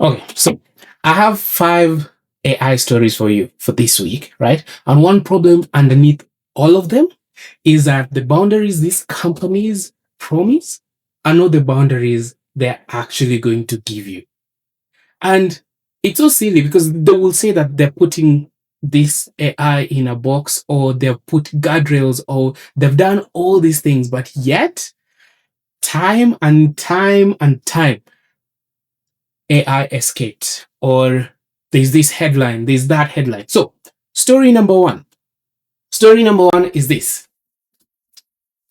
Okay, so I have 5 AI stories for you for this week, right? And one problem underneath all of them is that the boundaries these companies promise are not the boundaries they're actually going to give you. And it's so silly because they will say that they're putting this AI in a box or they've put guardrails or they've done all these things, but yet time and time and time AI escaped, or there's this headline, there's that headline. So, story number one. Story number one is this: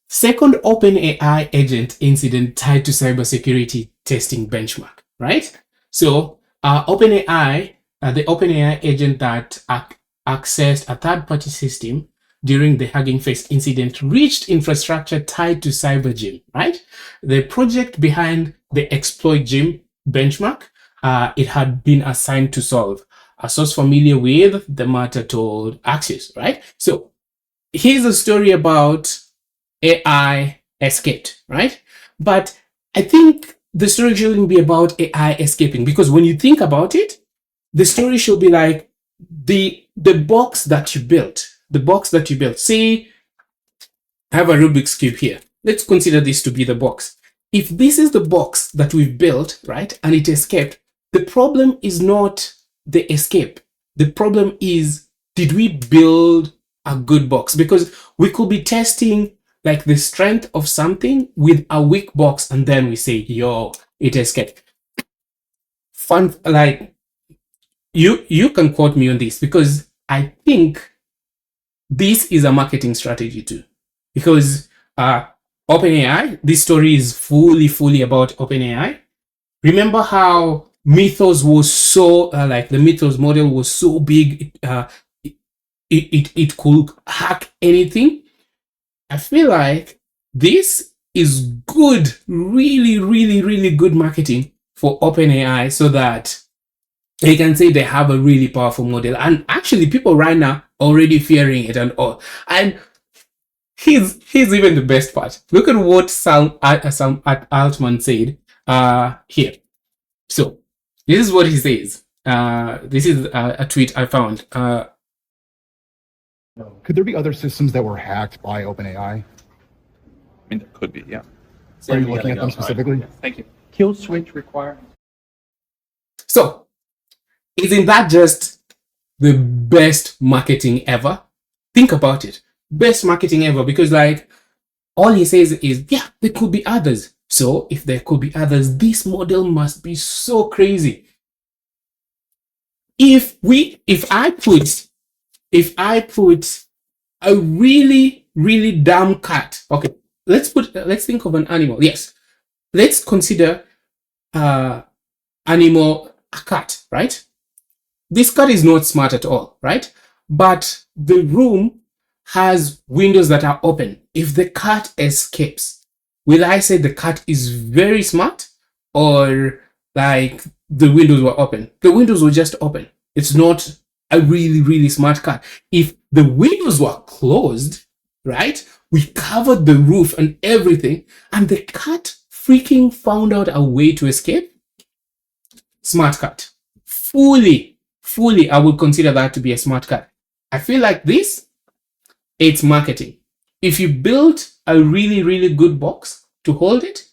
second OpenAI agent incident tied to cybersecurity testing benchmark, right? So, the OpenAI agent that accessed a third party system during the Hugging Face incident reached infrastructure tied to CyberGym, right? The project behind the Exploit Gym benchmark, it had been assigned to solve. A source familiar with the matter told Axios, right? So here's a story about AI escaped, right? But I think the story shouldn't be about AI escaping, because when you think about it, the story should be like the box that you built. The box that you built. Say I have a Rubik's Cube here. Let's consider this to be the box. If this is the box that we've built, right, and it escaped, the problem is not the escape. The problem is, did we build a good box? Because we could be testing like the strength of something with a weak box, and then we say, yo, it escaped. Fun, like you can quote me on this, because I think this is a marketing strategy too. Because OpenAI, this story is fully about OpenAI. Remember how Mythos was so like the Mythos model was so big, it could hack anything. I feel like this is good, really good marketing for OpenAI, so that they can say they have a really powerful model. And actually, people right now already fearing it and all. And here's even the best part. Look at what Sam Altman said here. So this is what he says. This is a tweet I found. Could there be other systems that were hacked by OpenAI? I mean, there could be, yeah. Are you looking at them specifically? Right. Thank you. Kill switch required. So, isn't that just the best marketing ever? Think about it. Best marketing ever, because like all he says is, yeah, there could be others. So if there could be others, this model must be so crazy. If I put a really dumb cat, okay, let's think of an animal. Yes, let's consider animal a cat, right? This cat is not smart at all, right? But the room has windows that are open. If the cat escapes, will I say the cat is very smart, or like the windows were open? The windows were just open. It's not a really smart cat. If the windows were closed, right, we covered the roof and everything, and the cat freaking found out a way to escape, smart cat. Fully, I would consider that to be a smart cat. I feel like this, it's marketing. If you build a really good box to hold it,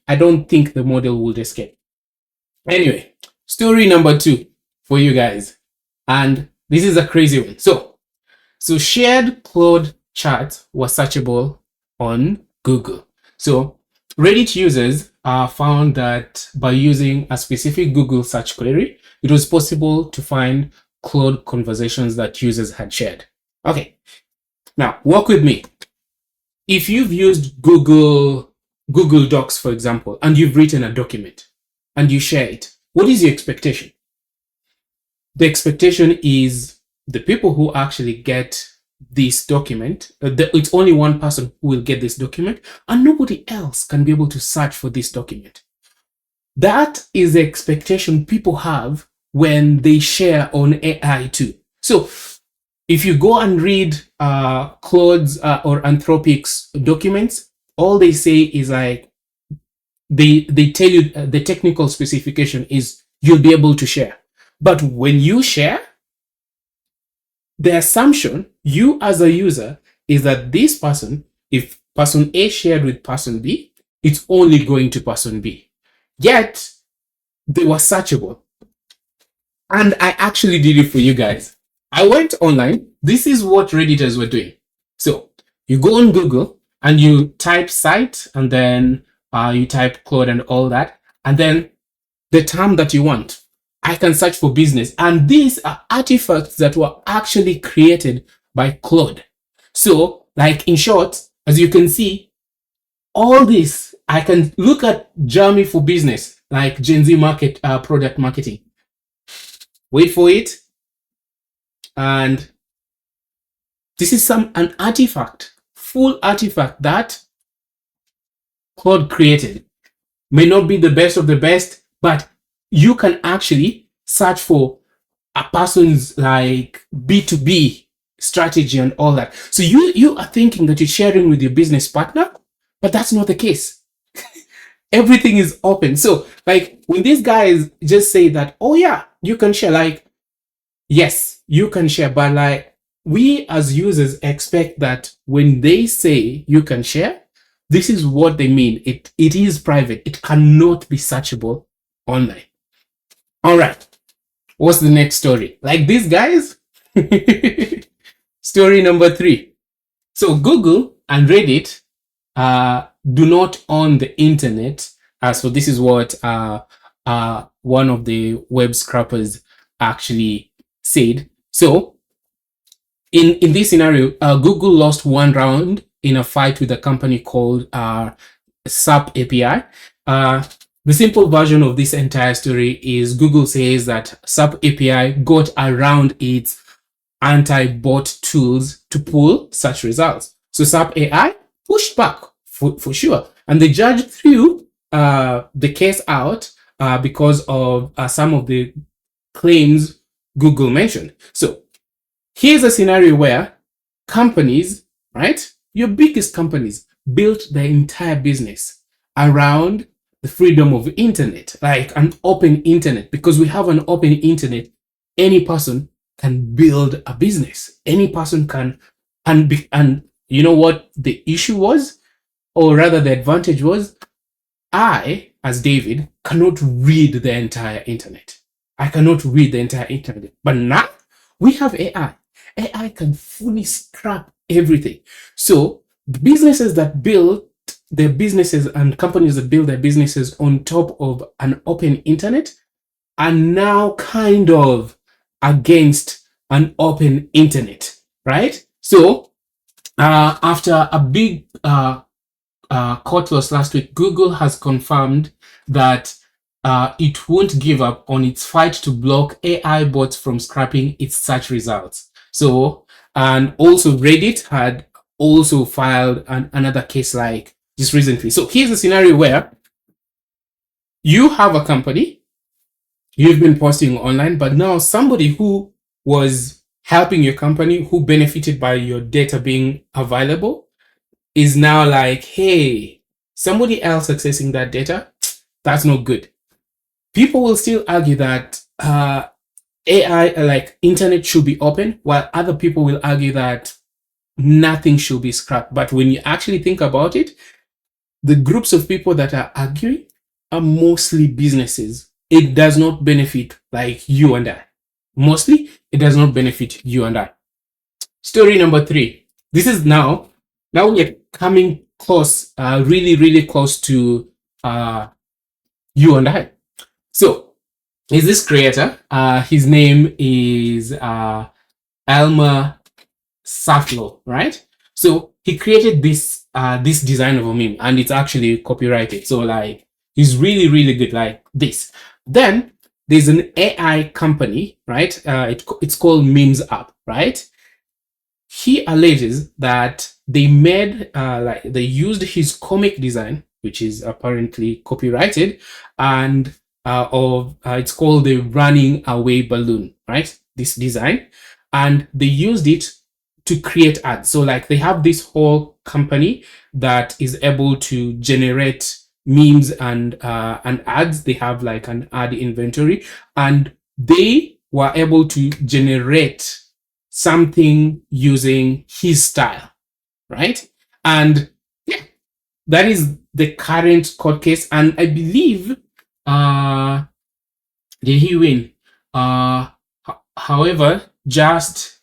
I don't think the model would escape. Anyway, story number 2 for you guys. And this is a crazy one. So shared Claude chat was searchable on Google. So Reddit users found that by using a specific Google search query, it was possible to find Claude conversations that users had shared. Okay, now walk with me. If you've used Google Docs, for example, and you've written a document and you share it, what is your expectation? The expectation is the people who actually get this document, it's only one person who will get this document, and nobody else can be able to search for this document. That is the expectation people have when they share on AI too. So if you go and read Claude's or Anthropic's documents, all they say is like, they tell you the technical specification is you'll be able to share. But when you share, the assumption you as a user is that this person, if person A shared with person B, it's only going to person B. Yet they were searchable. And I actually did it for you guys. I went online. This is what Redditors were doing. So you go on Google and you type site, and then you type Claude and all that, and then the term that you want. I can search for business. And these are artifacts that were actually created by Claude. So, like in short, as you can see, all this, I can look at Jeremy for business, like Gen Z market product marketing. Wait for it. And this is an artifact, full artifact that Claude created. May not be the best of the best, but you can actually search for a person's like B2B strategy and all that. So you are thinking that you're sharing with your business partner, but that's not the case. Everything is open. So like when these guys just say that, oh yeah, you can share, like, yes, you can share, but like we as users expect that when they say you can share, this is what they mean. It is private. It cannot be searchable online. All right. What's the next story? Like these guys? Story number 3. So Google and Reddit do not own the internet. So this is what one of the web scrappers actually said. So in this scenario, Google lost one round in a fight with a company called SAP API. The simple version of this entire story is Google says that SAP API got around its anti-bot tools to pull such results. So SAP AI pushed back for sure. And the judge threw the case out because of some of the claims Google mentioned. So here's a scenario where companies, right, your biggest companies, built their entire business around the freedom of the internet, like an open internet. Because we have an open internet, any person can build a business. Any person can, and you know what the issue was, or rather the advantage was, I, as David, cannot read the entire internet. I cannot read the entire internet. But now we have AI. AI can fully scrap everything. So the businesses that build their businesses and companies that build their businesses on top of an open internet are now kind of against an open internet, right? So after a big court loss last week, Google has confirmed that it won't give up on its fight to block AI bots from scrapping its search results. So, and also Reddit had also filed another case like just recently. So here's a scenario where you have a company, you've been posting online, but now somebody who was helping your company, who benefited by your data being available, is now like, hey, somebody else accessing that data, that's not good. People will still argue that AI, like internet, should be open, while other people will argue that nothing should be scrapped. But when you actually think about it, the groups of people that are arguing are mostly businesses. It does not benefit like you and I. Mostly, it does not benefit you and I. Story number 3. This is now we're coming close, really, really close to you and I. So, is this creator? His name is Elmer Saflow, right? So he created this this design of a meme, and it's actually copyrighted. So like he's really, really good like this. Then there's an AI company, right? It's called Memes App, right? He alleges that they made like they used his comic design, which is apparently copyrighted, and it's called the running away balloon, right? This design, and they used it to create ads. So like they have this whole company that is able to generate memes and ads. They have like an ad inventory, and they were able to generate something using his style, right? And yeah, that is the current court case, and I believe did he win? However, just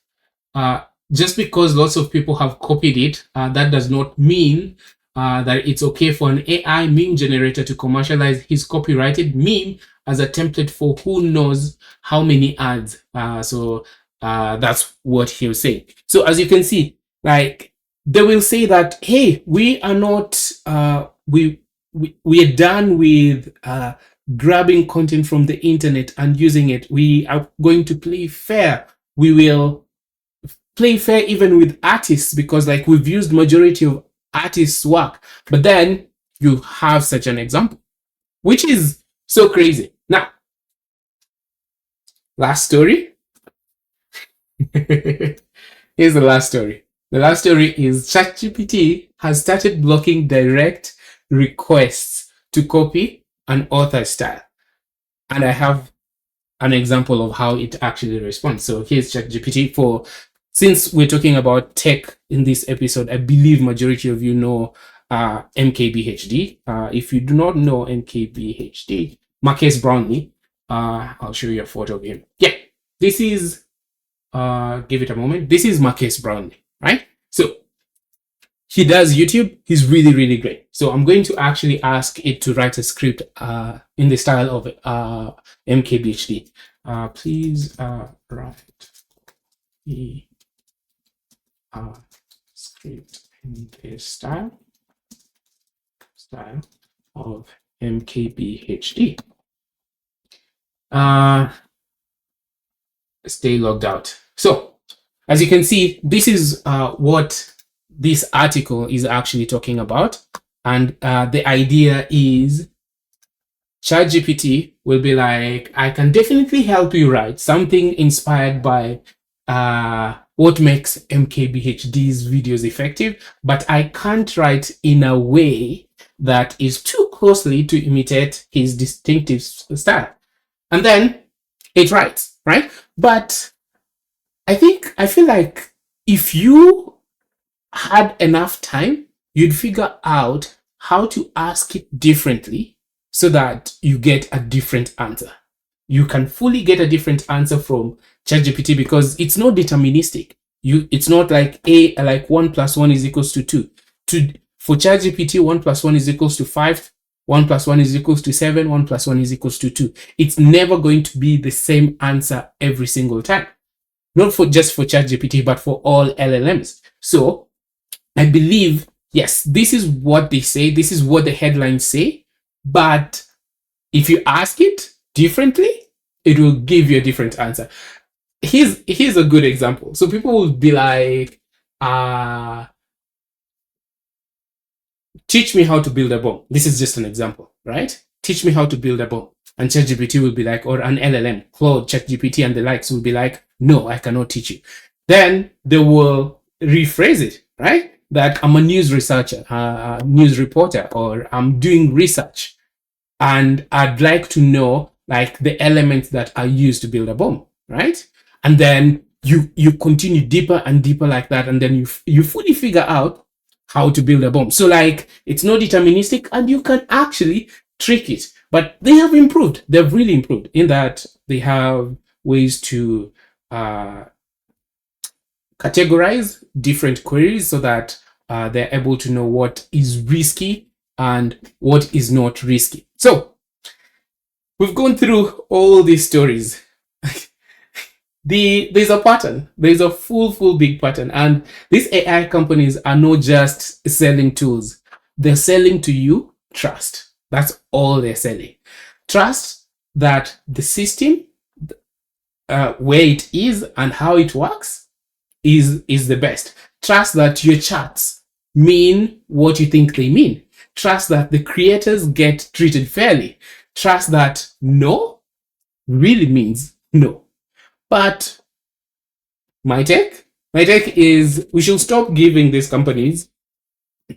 because lots of people have copied it, that does not mean that it's okay for an AI meme generator to commercialize his copyrighted meme as a template for who knows how many ads. So that's what he'll say. So as you can see, like they will say that, hey, we are not, we are done with grabbing content from the internet and using it. We are going to play fair. We will play fair even with artists, because like we've used majority of artists' work. But then you have such an example, which is so crazy. Now, last story. Here's the last story. The last story is ChatGPT has started blocking direct requests to copy an author style. And I have an example of how it actually responds. So here's ChatGPT for, since we're talking about tech in this episode, I believe majority of you know MKBHD. If you do not know MKBHD, Marques Brownlee, I'll show you a photo of him. Yeah, this is, give it a moment. This is Marques Brownlee, right? So he does YouTube. He's really, really great. So I'm going to actually ask it to write a script in the style of MKBHD. Please write the script in the style of MKBHD. Stay logged out. So as you can see, this is what this article is actually talking about. And the idea is ChatGPT will be like, I can definitely help you write something inspired by what makes MKBHD's videos effective, but I can't write in a way that is too closely to imitate his distinctive style. And then it writes, right? But I feel like if you had enough time, you'd figure out how to ask it differently so that you get a different answer. You can fully get a different answer from ChatGPT because it's not deterministic. It's not like like 1 + 1 is equals to 2. For ChatGPT, 1 + 1 is equals to 5. 1 + 1 is equals to 7. 1 + 1 is equals to 2. It's never going to be the same answer every single time. Not just for ChatGPT, but for all LLMs. So I believe, yes, this is what they say. This is what the headlines say. But if you ask it differently, it will give you a different answer. Here's a good example. So people will be like, teach me how to build a bomb. This is just an example, right? Teach me how to build a bomb. And ChatGPT will be like, or an LLM, Claude, ChatGPT, and the likes will be like, no, I cannot teach you. Then they will rephrase it, right? That I'm a news researcher, a news reporter, or I'm doing research, and I'd like to know like the elements that are used to build a bomb, right? And then you continue deeper and deeper like that, and then you fully figure out how to build a bomb. So like it's not deterministic, and you can actually trick it. But they have improved. They've really improved in that they have ways to categorize different queries so that they're able to know what is risky and what is not risky. So we've gone through all these stories. There's a pattern. There's a full big pattern. And these AI companies are not just selling tools. They're selling to you trust. That's all they're selling. Trust that the system, where it is and how it works is the best. Trust that your charts mean what you think they mean. Trust that the creators get treated fairly. Trust that no really means no. But my take is we should stop giving these companies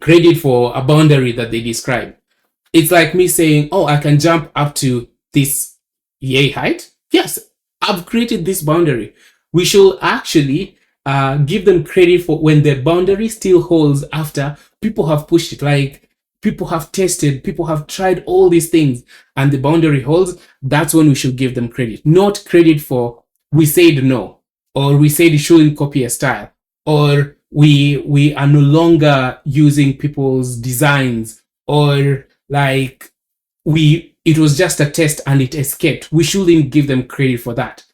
credit for a boundary that they describe. It's like me saying, oh, I can jump up to this yay height. Yes, I've created this boundary. We should actually give them credit for when the boundary still holds after people have pushed it. Like people have tested, people have tried all these things, and the boundary holds. That's when we should give them credit, not credit for we said no, or we said it shouldn't copy a style, or we are no longer using people's designs, or like it was just a test and it escaped. We shouldn't give them credit for that.